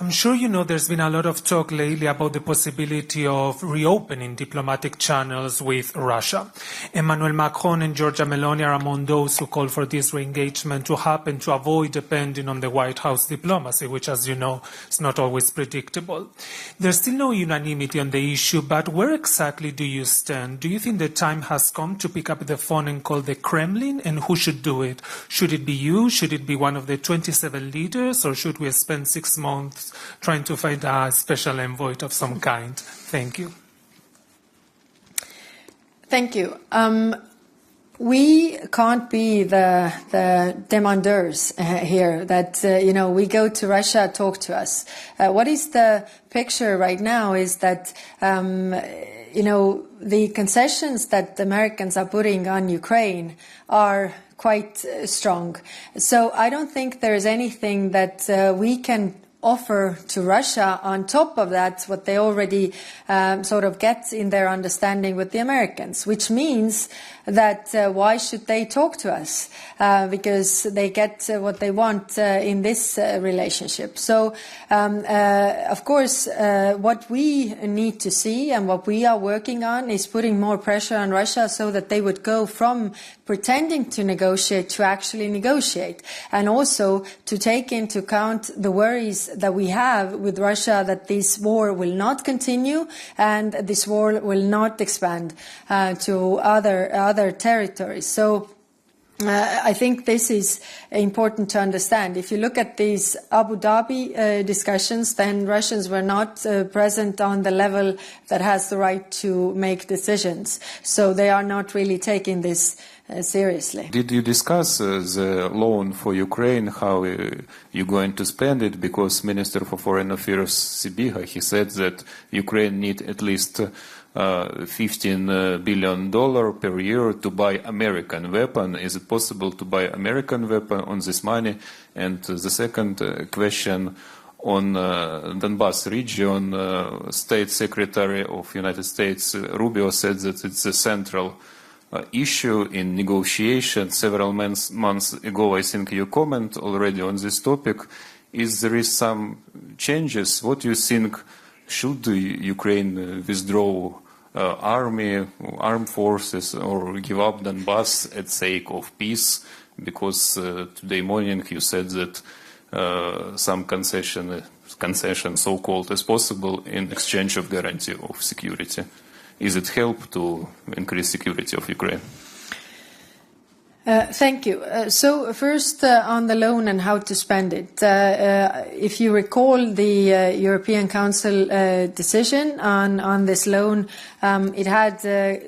I'm sure you know there's been a lot of talk lately about the possibility of reopening diplomatic channels with Russia. Emmanuel Macron and Giorgia Meloni are among those who call for this re-engagement to happen to avoid depending on the White House diplomacy, which, as you know, is not always predictable. There's still no unanimity on the issue, but where exactly do you stand? Do you think the time has come to pick up the phone and call the Kremlin? And who should do it? Should it be you? Should it be one of the 27 leaders? Or should we spend 6 months trying to find a special envoy of some kind? Thank you. Thank you. We can't be the demandeurs here that, we go to Russia, talk to us. What is the picture right now is that, the concessions that the Americans are putting on Ukraine are quite strong. So I don't think there is anything that we can offer to Russia on top of that, what they already sort of get in their understanding with the Americans, which means that why should they talk to us? Because they get what they want in this relationship. So, of course, what we need to see and what we are working on is putting more pressure on Russia so that they would go from pretending to negotiate to actually negotiate, and also to take into account the worries that we have with Russia that this war will not continue and this war will not expand to other territories. So I think this is important to understand. If you look at these Abu Dhabi discussions, then Russians were not present on the level that has the right to make decisions. So they are not really taking this seriously. Did you discuss the loan for Ukraine, how you're going to spend it? Because Minister for Foreign Affairs Sibiha, he said that Ukraine need at least $15 billion per year to buy American weapon. Is it possible to buy American weapon on this money? And the second question on Donbas region, State Secretary of United States Rubio said that it's a central issue in negotiation. Several months ago, I think you comment already on this topic. There is some changes? What do you think? Should Ukraine withdraw armed forces, or give up Donbas at sake of peace? Because today morning you said that some concession, so-called, is possible in exchange of guarantee of security. Is it help to increase security of Ukraine? Thank you. So first on the loan and how to spend it. If you recall the European Council decision on this loan, it had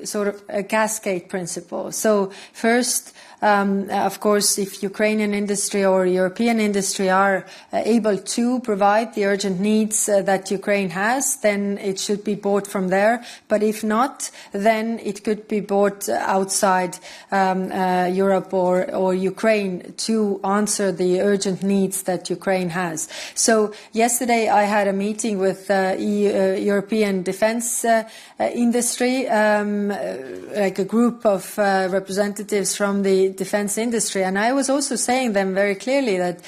sort of a cascade principle. So first, of course, if Ukrainian industry or European industry are able to provide the urgent needs that Ukraine has, then it should be bought from there. But if not, then it could be bought outside Europe or Ukraine to answer the urgent needs that Ukraine has. So yesterday I had a meeting with European defense industry, like a group of representatives from the defense industry, and I was also saying them very clearly that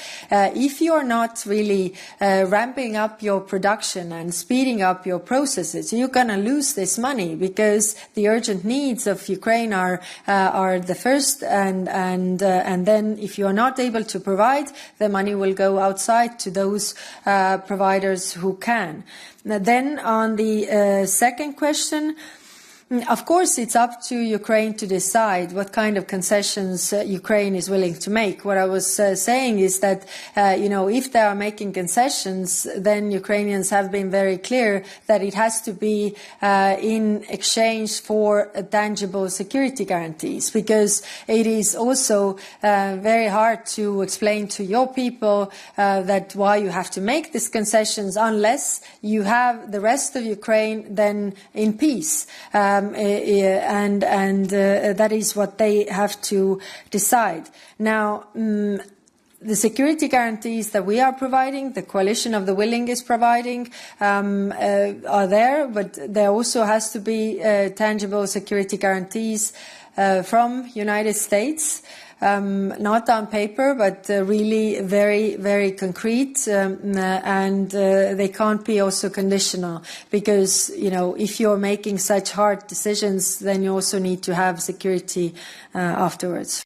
if you are not really ramping up your production and speeding up your processes, you're going to lose this money, because the urgent needs of Ukraine are the first, and then if you are not able to provide, the money will go outside to those providers who can. Now, then on the second question, of course, it's up to Ukraine to decide what kind of concessions Ukraine is willing to make. What I was saying is that, if they are making concessions, then Ukrainians have been very clear that it has to be in exchange for tangible security guarantees, because it is also very hard to explain to your people that why you have to make these concessions unless you have the rest of Ukraine then in peace. And that is what they have to decide. Now, the security guarantees that we are providing, the Coalition of the Willing is providing, are there, but there also has to be tangible security guarantees from United States. not on paper, but really very, very concrete, and they can't be also conditional, because, you know, if you're making such hard decisions, then you also need to have security afterwards.